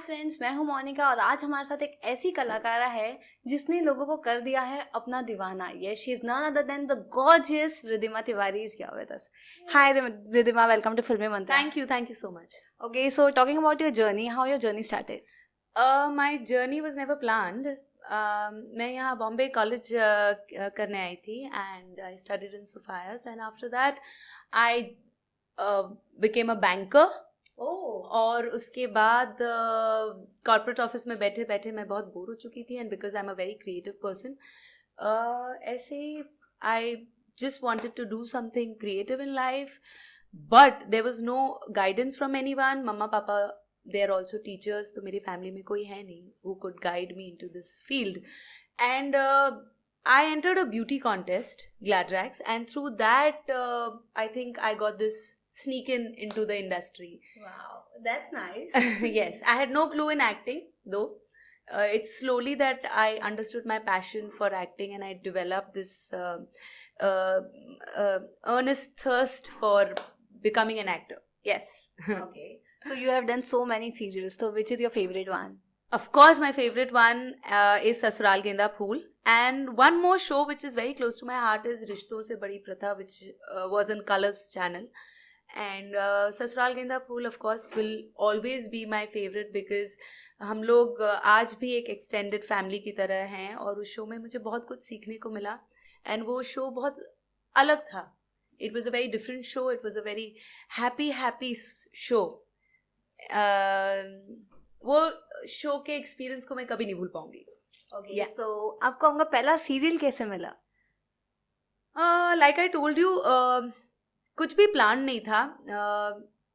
Friends, मैं हूं मोनिका और आज हमारे साथ एक ऐसी कलाकारा है जिसने लोगों को कर दिया है अपना दीवाना. Yes, she is none other than the gorgeous Riddhima Tiwari is here with us. Hi Riddhima, welcome to Filmy Mantra. Thank you so much. Okay, so talking about your journey, how your journey started? My journey was never planned. मैं यहाँ Bombay college करने आई थी and I studied in Sophia's and after that I became a banker. और उसके बाद corporate office में बैठे बैठे मैं बहुत बोर हो चुकी थी and because I am a very creative person ऐसे आई just wanted to do something creative in life, but there was no guidance from anyone. Mama papa, they are also teachers, तो मेरी family में कोई है नहीं who could guide me into this field. And I entered a beauty contest, Gladrax, and through that I think I got this sneak into the industry. Wow, that's nice. Yes, I had no clue in acting though. It's slowly that I understood my passion for acting and I developed this earnest thirst for becoming an actor. Yes. Okay, so you have done so many serials, so which is your favorite one? Of course, my favorite one is Sasural Genda Phool, and one more show which is very close to my heart is Rishton Se Badi Pratha, which was on Colors channel. And ससुराल गेंदा फूल of course will always be my favorite because हम लोग आज भी एक extended family की तरह हैं और उस शो में मुझे बहुत कुछ सीखने को मिला and वो शो बहुत अलग था. It was a very different show. It was a very happy show. वो शो के एक्सपीरियंस को मैं कभी नहीं भूल पाऊंगी. Okay, yeah. So आपको आपका पहला सीरियल कैसे मिला? Like I told you, कुछ भी प्लान नहीं था.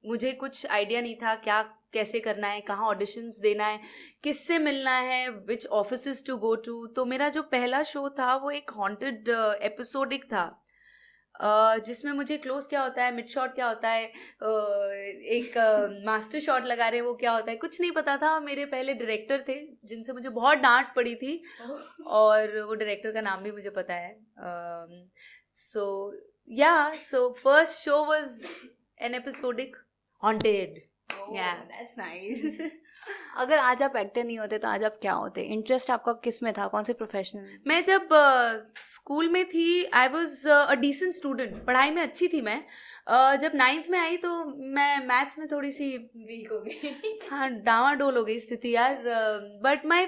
मुझे कुछ आइडिया नहीं था क्या कैसे करना है, कहाँ ऑडिशंस देना है, किससे मिलना है, विच ऑफिसेस टू गो टू. तो मेरा जो पहला शो था वो एक हॉन्टेड एपिसोडिक था जिसमें मुझे क्लोज क्या होता है, मिड शॉट क्या होता है, एक मास्टर शॉट लगा रहे हैं वो क्या होता है, कुछ नहीं पता था. मेरे पहले डायरेक्टर थे जिनसे मुझे बहुत डांट पड़ी थी और वो डायरेक्टर का नाम भी मुझे पता है. So first show was an episodic haunted. Yeah, that's nice. अगर आज आप एक्टर नहीं होते तो आज आप क्या होते? इंटरेस्ट आपका किस में था, कौन से प्रोफेशन में? मैं जब स्कूल में थी I was a decent student, पढ़ाई में अच्छी थी मैं. जब 9th में आई तो मैं मैथ्स में थोड़ी सी वीक हो गई. हाँ, डावाडोल हो गई स्थिति यार. But my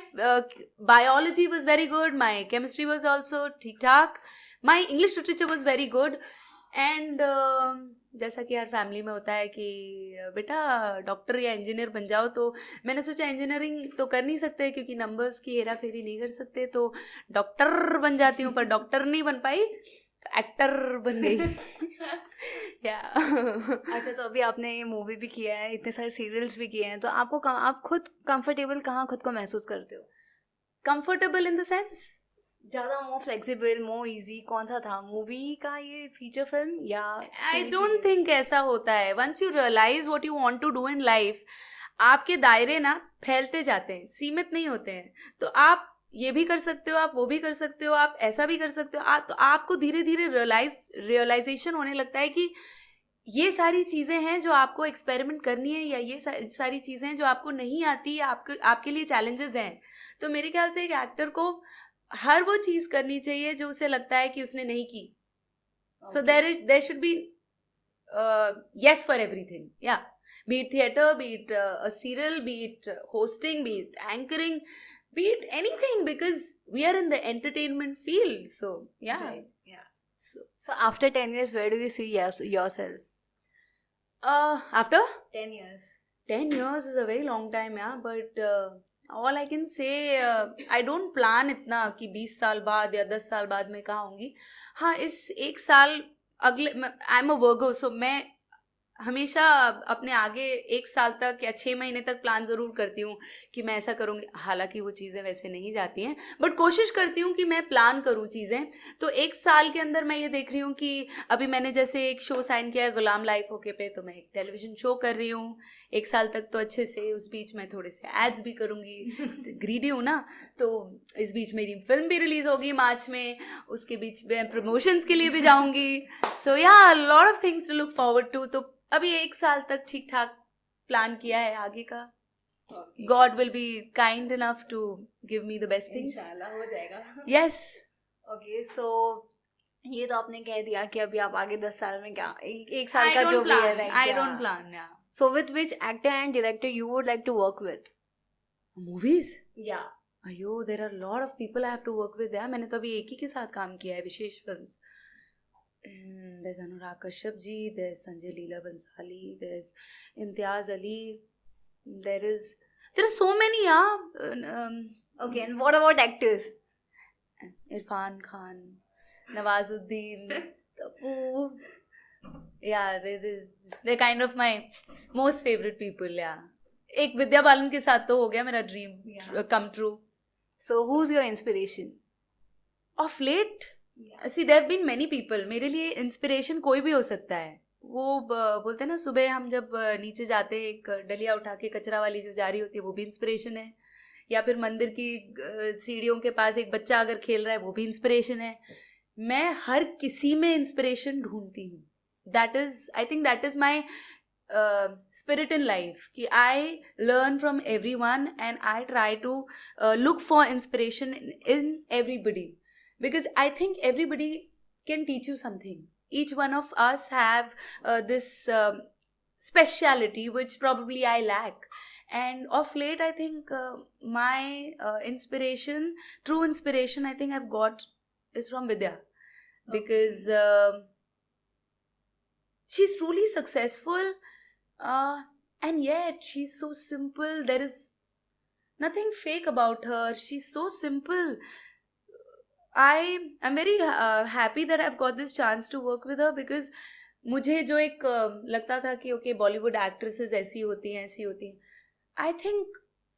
biology was very good, my chemistry was also ठीक ठाक, my English literature was very good. And जैसा कि यार फैमिली में होता है कि बेटा डॉक्टर या इंजीनियर बन जाओ, तो मैंने सोचा इंजीनियरिंग तो कर नहीं सकते क्योंकि नंबर्स की हेरा फेरी नहीं कर सकते, तो डॉक्टर बन जाती हूँ. पर डॉक्टर नहीं बन पाई, एक्टर बन गई. या अच्छा, तो अभी आपने ये मूवी भी किया है, इतने सारे सीरियल्स भी किए हैं, तो आपको आप खुद कंफर्टेबल कहाँ खुद को महसूस करते हो? कंफर्टेबल इन द सेंस ज़्यादा मोर फ्लेक्सिबल, मोर इजी, कौन सा था, मूवी का ये फीचर फिल्म या? आई डोंट थिंक ऐसा होता है. Once you realise what you want to do in life, आपके दायरे ना फैलते जाते हैं, सीमित नहीं होते हैं. तो आप ये भी कर सकते हो, आप वो भी कर सकते हो, आप ऐसा भी कर सकते हो. तो आपको धीरे धीरे रियलाइजेशन होने लगता है कि ये सारी चीज़ें हैं जो आपको एक्सपेरिमेंट करनी है, या ये सारी चीज़ें हैं जो आपको नहीं आती, आपके लिए चैलेंजेस हैं. तो मेरे ख्याल से एक एक्टर को हर वो चीज करनी चाहिए जो उसे लगता है कि उसने नहीं की. So there should be yes for everything. Yeah, be it theater, be it a serial, be it hosting, be it anchoring, be it anything, because we are in the entertainment field. So yeah. Right. Yeah. So after 10 years, where do you see yourself? After 10 years. 10 years is a very long time, yeah, but all I can say, I don't plan इतना कि 20 साल बाद या 10 साल बाद मैं कहाँ होंगी. हाँ, इस एक साल अगले, आई एम अ वर्गो, सो मैं हमेशा अपने आगे 1 साल तक या 6 महीने तक प्लान ज़रूर करती हूँ कि मैं ऐसा करूँगी. हालांकि वो चीज़ें वैसे नहीं जाती हैं, बट कोशिश करती हूँ कि मैं प्लान करूँ चीज़ें. तो 1 साल के अंदर मैं ये देख रही हूँ कि अभी मैंने जैसे एक शो साइन किया है गुलाम लाइफ ओके पे, तो मैं एक टेलीविज़न शो कर रही हूँ 1 साल तक तो अच्छे से. उस बीच मैं थोड़े से एड्स भी करूँगी, ग्रीडी हूँ ना, तो इस बीच मेरी फिल्म भी रिलीज़ होगी मार्च में, उसके बीच मैं प्रमोशंस के लिए भी जाऊँगी. So yeah lot of things to look forward to. तो अभी 1 साल तक ठीक ठाक प्लान किया है आगे का. God will be kind enough to give me the best things. इंशाल्लाह हो जाएगा. Yes. ओके सो ये तो आपने कह दिया कि अभी आप आगे 10 साल में क्या एक साल I का जो don't भी है plan. right, I yeah. don't plan. Yeah. So with which actor and director you would like to work with? Movies. Yeah. अयो there are a lot of people I have to work with. यार मैंने तो अभी एक ही के साथ काम किया है विशेष films. There's Anurag Kashyap ji, there's Sanjay Leela Bansali, there's Imtiaz Ali, there are so many, Okay, and what about actors? Irfan Khan, Nawazuddin, Tapu. Yeah, they're kind of my most favorite people. Yeah, एक विद्या बालन के साथ तो हो गया मेरा dream come true. So who's your inspiration? Of late, see there have been many people. मेरे लिए inspiration कोई भी हो सकता है. वो बोलते हैं ना सुबह हम जब नीचे जाते हैं एक डलिया उठा के कचरा वाली जो जा रही होती है वो भी इंस्पिरेशन है. या फिर मंदिर की सीढ़ियों के पास एक बच्चा अगर खेल रहा है वो भी इंस्पिरेशन है. मैं हर किसी में इंस्पिरेशन ढूंढती हूँ. I think that is my spirit in life कि I learn from everyone and I try to look for inspiration in everybody because I think everybody can teach you something. Each one of us have this speciality which probably I lack, and of late I think my inspiration, true inspiration I think I've got is from Vidya because she's truly successful and yet she's so simple. There is nothing fake about her. She's so simple. I'm very happy that I've got this chance to work with her because मुझे जो एक लगता था कि okay Bollywood actresses ऐसी होती हैं I think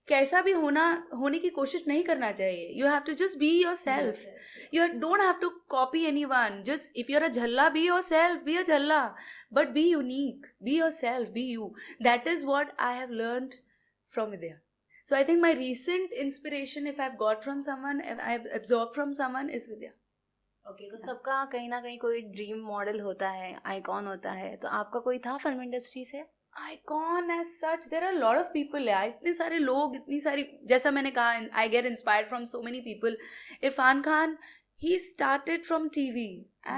कैसा भी होने की कोशिश नहीं करना चाहिए. You have to just be yourself. You don't have to copy anyone. Just if you are a झल्ला, be yourself, be a झल्ला, but be unique, be yourself, be you. That is what I have learned from Vidya. So I think my recent inspiration, if I've got from someone, I've absorbed from someone, is Vidya. Okay, तो सबका कहीं ना कहीं कोई dream model होता है, icon होता है. तो आपका कोई था फिल्म इंडस्ट्री से? Icon as such, there are a lot of people. यार इतने सारे लोग, इतनी सारी, जैसा मैंने कहा, I get inspired from so many people. Irfan Khan, he started from TV,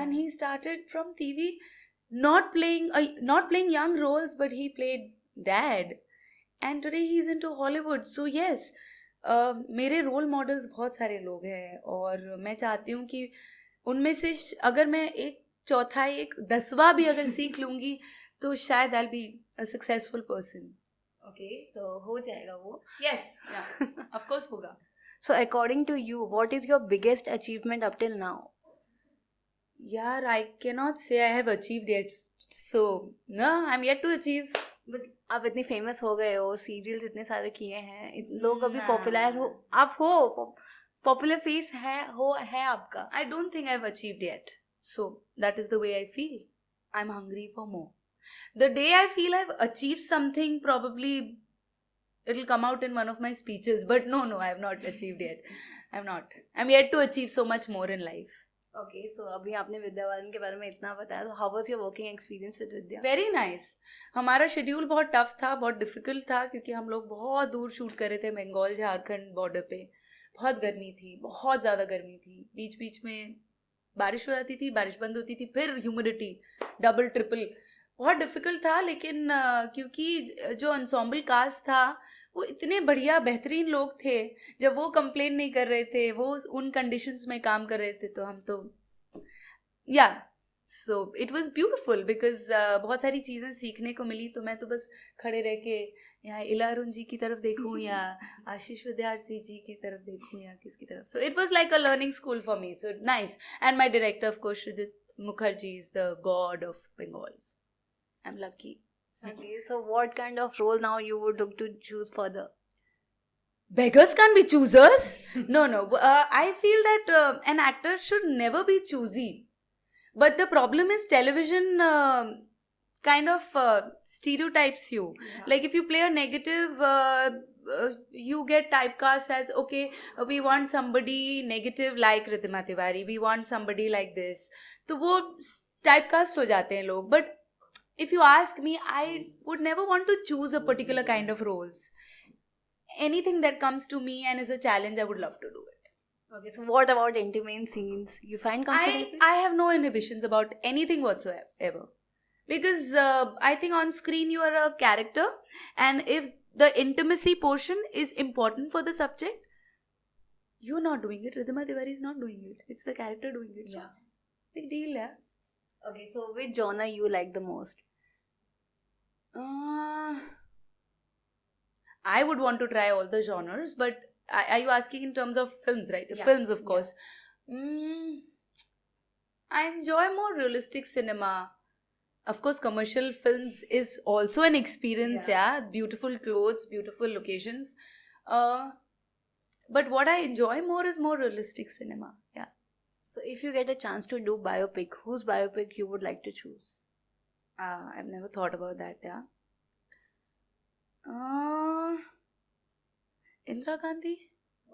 and he started from TV not playing young roles, but he played dad. And today he's into Hollywood. So yes, मेरे role models बहुत सारे लोग हैं और मैं चाहती हूँ कि उनमें से अगर मैं एक चौथाई, एक 10वां भी अगर सीख लूँगी तो शायद I'll be a successful person. Okay, so हो जाएगा वो. Yes, yeah, of course होगा. So according to you, what is your biggest achievement up till now? यार I cannot say I have achieved yet. So no, I'm yet to achieve. But आप इतनी famous हो गए हो, serials इतने सारे किए हैं, लोग अभी पॉपुलर हो, आप हो पॉपुलर फेस है आपका. I don't think I've achieved yet. So that is the way I feel. I'm hungry for more. The day I feel I've achieved something, probably it'll come out in one of my speeches. But no, I have not achieved yet. I'm not. I'm yet to achieve so much more in life. Okay, so अभी आपने विद्या बालन के बारे में इतना बताया, तो how was your working experience with Vidya? Very nice. हमारा schedule बहुत टफ था, बहुत डिफिकल्ट था क्योंकि हम लोग बहुत दूर शूट कर रहे थे, बंगाल झारखंड बॉर्डर पे. बहुत गर्मी थी, बहुत ज़्यादा गर्मी थी. बीच बीच में बारिश हो जाती थी, बारिश बंद होती थी, फिर ह्यूमिडिटी डबल ट्रिपल. बहुत डिफिकल्ट था, लेकिन क्योंकि जो ensemble कास्ट था वो इतने बढ़िया बेहतरीन लोग थे, जब वो कंप्लेन नहीं कर रहे थे, वो उन कंडीशंस में काम कर रहे थे, तो हम तो सो इट वाज ब्यूटीफुल बिकॉज बहुत सारी चीज़ें सीखने को मिली. तो मैं तो बस खड़े रह के यहाँ इला अरुण जी की तरफ देखूँ या आशीष विद्यार्थी जी की तरफ देखूँ या किसकी तरफ. So it was like a learning school for me. So nice. And my director of course Srijit Mukherjee is the god of Bengals. I am lucky. Okay, so what kind of role now you would look to choose further? Beggars can't be choosers. No. I feel that an actor should never be choosy. But the problem is television kind of stereotypes you. Yeah. Like if you play a negative, you get typecast as, okay, we want somebody negative like Ridhima Tiwari. We want somebody like this. तो वो typecast हो जाते हैं लोग. But if you ask me, I would never want to choose a particular kind of roles. anything that comes to me and is a challenge, I would love to do it. Okay, so what about intimate scenes? You find comfortable? I have no inhibitions about anything whatsoever, because I think on screen you are a character, and if the intimacy portion is important for the subject, you're not doing it. Ridhima Tiwari is not doing it. It's the character doing it. So Yeah. big deal, yeah. Okay, so which genre you like the most? I would want to try all the genres, but are you asking in terms of films, right? Yeah, Films, of yeah. course. I enjoy more realistic cinema. Of course, commercial films is also an experience, yeah. Beautiful clothes, beautiful locations. But what I enjoy more is more realistic cinema, yeah. So if you get a chance to do biopic, whose biopic you would like to choose? I've never thought about that, yeah. Indira Gandhi?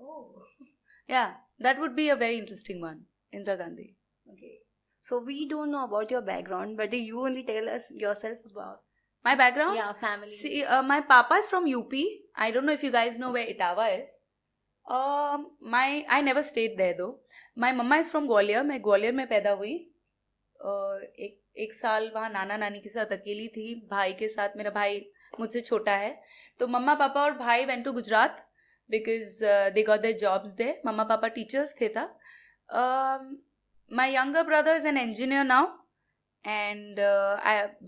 Oh. Yeah, that would be a very interesting one. Indira Gandhi. Okay. So we don't know about your background, but you only tell us yourself about. My background? Yeah, family. See, my papa is from UP. I don't know if you guys know where Etawah is. I never stayed there though. My mama is from Gwalior. मैं ग्वालियर में पैदा हुई. एक साल वहाँ नाना नानी के साथ अकेली थी. भाई के साथ, मेरा भाई मुझसे छोटा है. तो मम्मा पापा और भाई went to Gujarat because they got their jobs there. मम्मा पापा teachers थे था. My younger brother is an engineer now, and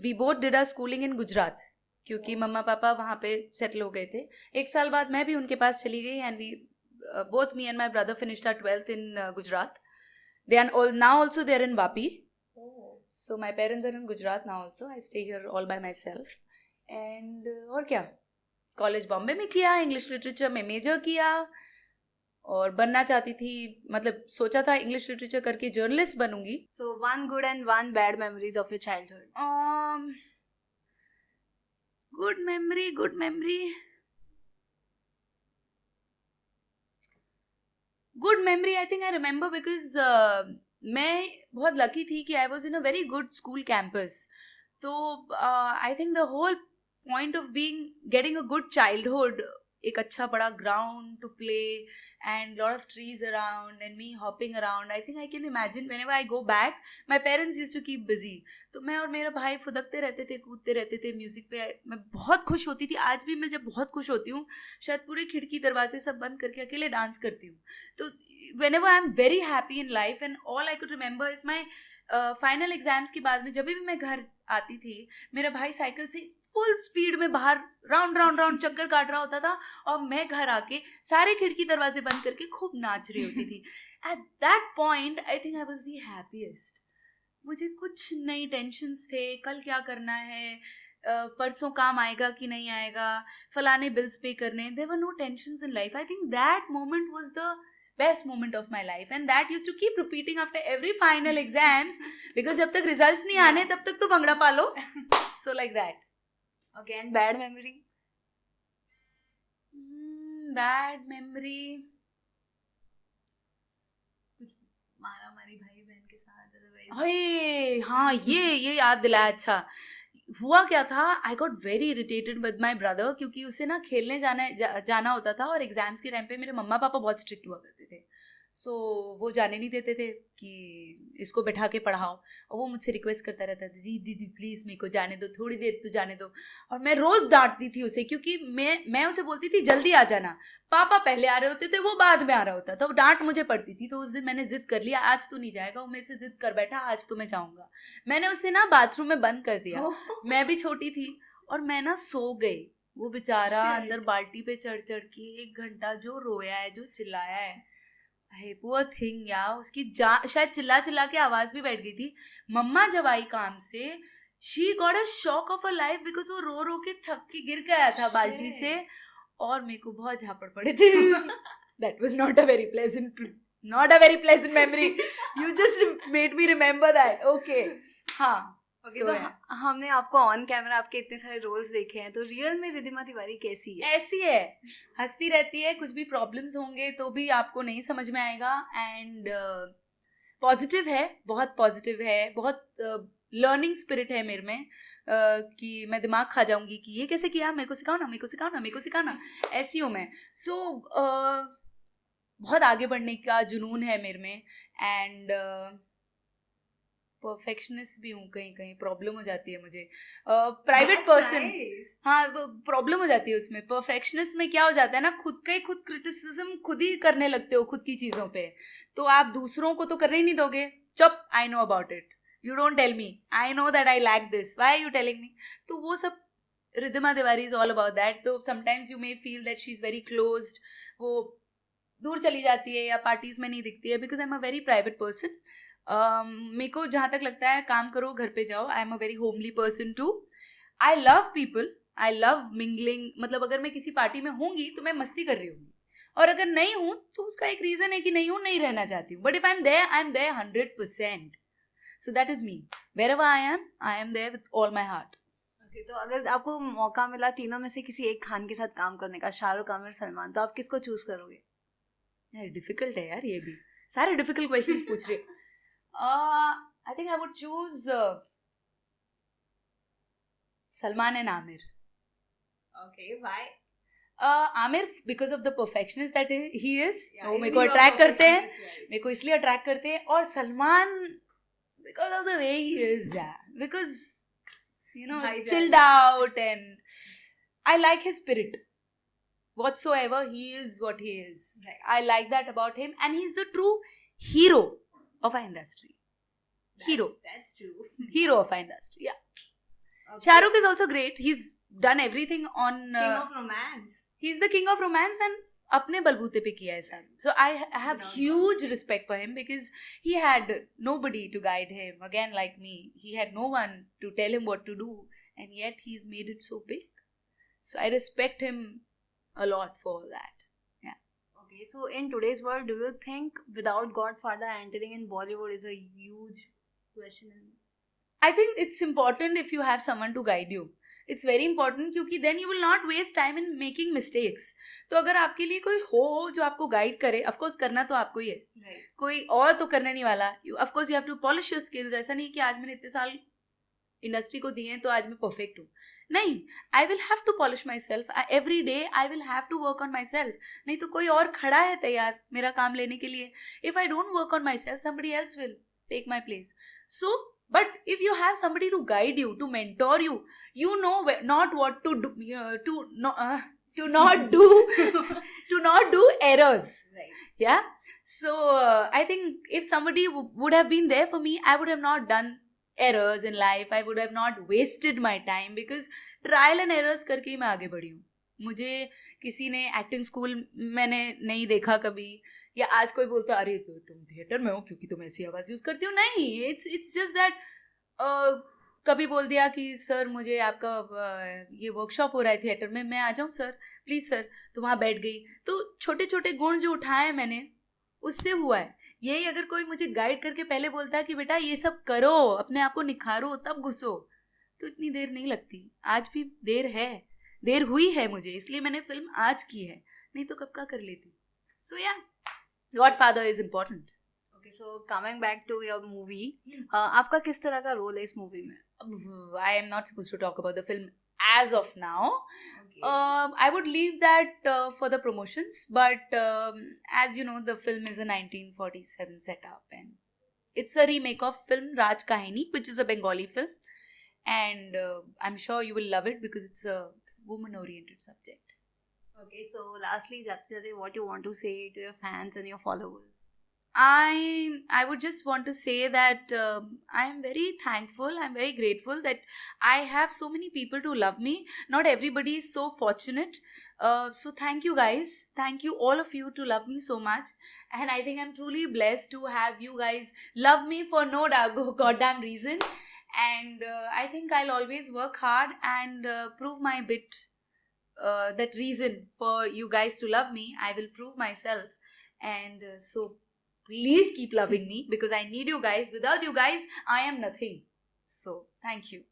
we both did our schooling in Gujarat. क्योंकि मम्मा पापा वहाँ पे सेटल हो गए थे. एक साल बाद मैं भी उनके पास चली गई, and we both me and my brother finished our 12th in Gujarat. They are all now also they are in Vapi. Oh. So my parents are in Gujarat now also. I stay here all by myself. And और क्या? College Bombay में किया, English literature में major किया, और बनना चाहती थी, मतलब सोचा था इंग्लिश लिटरेचर करके journalist बनूंगी. So one good and one bad memories of your childhood. Good memory. Good memory, I think I remember because मैं बहुत lucky थी कि I was in a very good school campus. तो I think the whole point of getting a good childhood, एक अच्छा बड़ा ground to play and lot of trees around and me hopping around, I think I can imagine whenever I go back, my parents used to keep busy. तो मैं और मेरा भाई फुदकते रहते थे, कूदते रहते थे म्यूजिक पे. मैं बहुत खुश होती थी. आज भी मैं जब बहुत खुश होती हूँ, शायद पूरे खिड़की दरवाजे सब बंद करके अकेले डांस करती हूँ. तो whenever I'm very happy in life, and all I could remember is my final exams के बाद में जब भी मैं घर आती थी, मेरा भाई साइकिल से फुल स्पीड में बाहर राउंड चक्कर काट रहा होता था, और मैं घर आके सारे खिड़की दरवाजे बंद करके खूब नाच रही होती थी. At that point I think I was the happiest. मुझे कुछ नई टेंशन्स थे, कल क्या करना है, परसों काम आएगा कि नहीं आएगा, फलाने बिल्स पे करने. There were no tensions in life. I think that moment was the best moment of my life, and that used to keep repeating after every final exams because जब तक results नहीं आने तब तक तो भंगड़ा पालो. So like that. Okay, and bad memory? Bad memory. मारा मारी भाई बहन के साथ. अरे हाँ, ये याद दिलाया. अच्छा हुआ क्या था, I got very irritated with my brother, क्योंकि उसे ना खेलने जाना होता था, और एग्जाम्स के टाइम पे मेरे मम्मा पापा बहुत स्ट्रिक्ट हुआ करते थे. सो वो जाने नहीं देते थे कि इसको बैठा के पढ़ाओ, और वो मुझसे रिक्वेस्ट करता रहता था, दीदी प्लीज़ मेरे को जाने दो, थोड़ी देर तो जाने दो. और मैं रोज़ डांटती थी उसे, क्योंकि मैं उसे बोलती थी जल्दी आ जाना, पापा पहले आ रहे होते थे, वो बाद में आ रहा होता था, वो डांट मुझे पड़ती थी. तो उस दिन मैंने जिद कर लिया, आज तो नहीं जाएगा. वो मेरे से जिद कर बैठा, आज तो मैं जाऊँगा. मैंने उसे ना बाथरूम में बंद कर दिया. मैं भी छोटी थी, और मैं ना सो गई. वो बेचारा अंदर बाल्टी पे चढ़ के 1 घंटा जो रोया है, जो चिल्लाया है, पुअर थिंग यार. उसकी शायद चिल्ला के आवाज भी बैठ गई थी. मम्मा जब आई काम से, she got a shock of a life because वो रो के थक के गिर गया था बाल्टी से, और मेरे को बहुत झापड़ पड़े थे. That was not a very pleasant memory. You just made me remember that. Okay हाँ. Okay, तो हमने आपको ऑन कैमरा आपके इतने सारे रोल्स देखे हैं, तो रियल में रिद्धिमा तिवारी कैसी है? ऐसी है, हंसती रहती है. कुछ भी प्रॉब्लम्स होंगे तो भी आपको नहीं समझ में आएगा. एंड पॉजिटिव है, बहुत पॉजिटिव है, बहुत लर्निंग स्पिरिट है मेरे में, कि मैं दिमाग खा जाऊंगी कि ये कैसे किया, मेरे को सिखाओ ना, मेरे को सिखाओ ना, मेरे को सिखाओ ना, ऐसी हूँ मैं. सो बहुत आगे बढ़ने का जुनून है मेरे में. एंड परफेक्शनिस्ट भी हूँ, कहीं कहीं प्रॉब्लम हो जाती है मुझे. प्राइवेट पर्सन, हाँ प्रॉब्लम हो जाती है उसमें. परफेक्शनिस्ट में क्या हो जाता है ना, खुद का ही खुद क्रिटिसिज्म खुद ही करने लगते हो खुद की चीज़ों पे, तो आप दूसरों को तो करने ही नहीं दोगे. चुप, I know about it, you don't tell me, I know that I lack this, why are you telling me. तो वो सब Riddhima Tiwari is all about that. तो sometimes you may feel that she is very closed, वो दूर चली जाती है या पार्टीज में नहीं दिखती है, because I am a very private person. मेरे को जहाँ तक लगता है काम करो घर पे जाओ. I am a very homely person too. I love people, I love mingling. मतलब अगर मैं किसी पार्टी में होंगी तो मैं मस्ती कर रही हूँ, और अगर नहीं हूँ तो उसका एक रीजन है कि नहीं हूँ, नहीं रहना चाहती हूँ. But if I am there 100%. So that is me. Wherever I am there with all my heart. Okay, तो अगर आपको मौका मिला तीनों में से किसी एक खान के साथ काम करने का, शाहरुख, आमिर, सलमान, तो आप किसको चूज करोगे? यार डिफिकल्ट है यार, ये भी सारे डिफिकल्ट क्वेश्चन पूछ रहे. I think I would choose Salman and Aamir. Okay, why? Aamir because of the perfectionist that he is, वो मेरे को अट्रैक्ट करते हैं, मेरे को इसलिए अट्रैक्ट करते हैं. और Salman because of the way he is, because chilled out, and I like his spirit. Whatsoever he is, what he is, right. I like that about him, and he's the true hero of our industry. That's true. Hero of our industry. Yeah. Okay. Shah Rukh is also great. He's done everything on. King of romance. He's the king of romance, and अपने बलबूते पे किया है सब. So I have huge respect for him, because he had nobody to guide him. Again, like me, he had no one to tell him what to do, and yet he's made it so big. So I respect him a lot for that. Yeah. Okay, so in today's world, do you think without Godfather entering in Bollywood is a huge question? I think it's important if you have someone to guide you. It's very important, क्योंकि then you will not waste time in making mistakes. तो अगर आपके लिए कोई हो जो आपको guide करे, of course करना तो आपको ही है, right. कोई और तो करने नहीं वाला. Of course you have to polish your skills. ऐसा नहीं कि आज मैंने इतने साल इंडस्ट्री को दिए हैं तो आज मैं परफेक्ट हूँ. नहीं, I will have to polish myself every day. I will have to work on myself. नहीं तो कोई और खड़ा है तैयार मेरा काम लेने के लिए. If I don't work on my self, somebody else will take my place. So but if you have somebody to guide you, to mentor you, you know not what to do, to not do errors. Right. Yeah. So I think if somebody would have been there for me, I would have not done errors in life. I would have not wasted my time, because trial and errors करके ही मैं आगे बढ़ी हूँ. मुझे किसी ने acting school मैंने नहीं देखा कभी, या आज कोई बोलता है अरे तो तुम थिएटर में हो क्योंकि तुम ऐसी आवाज यूज करती हो. नहीं, इट्स जस्ट दैट कभी बोल दिया कि सर मुझे आपका ये वर्कशॉप हो रहा है थिएटर में, मैं आ जाऊँ सर प्लीज सर, तो वहाँ बैठ गई. तो छोटे छोटे गुण जो उठाए मैंने, उससे हुआ है. यही अगर कोई मुझे गाइड करके पहले बोलता है कि बेटा ये सब करो, अपने आप को निखारो, तब घुसो, तो इतनी देर नहीं लगती. आज भी देर हुई है मुझे, इसलिए मैंने फिल्म आज की है, नहीं तो कब का कर लेती. सो या godfather is important. Okay, so coming back to your movie, आपका किस तरह का रोल है इस मूवी में? I am not supposed to talk about the film as of now. Okay. I would leave that for the promotions, but as you know, the film is a 1947 setup, and it's a remake of film Raj Kahini, which is a Bengali film, and I'm sure you will love it because it's a woman-oriented subject. Okay, so lastly, Jate, what you want to say to your fans and your followers? I would just want to say that I am very thankful, I'm very grateful that I have so many people to love me. Not everybody is so fortunate. So thank you guys. Thank you all of you to love me so much. And I think I'm truly blessed to have you guys love me for no goddamn reason. And I think I'll always work hard and prove my bit, that reason for you guys to love me. I will prove myself. And so please keep loving me, because I need you guys. Without you guys, I am nothing. So, thank you.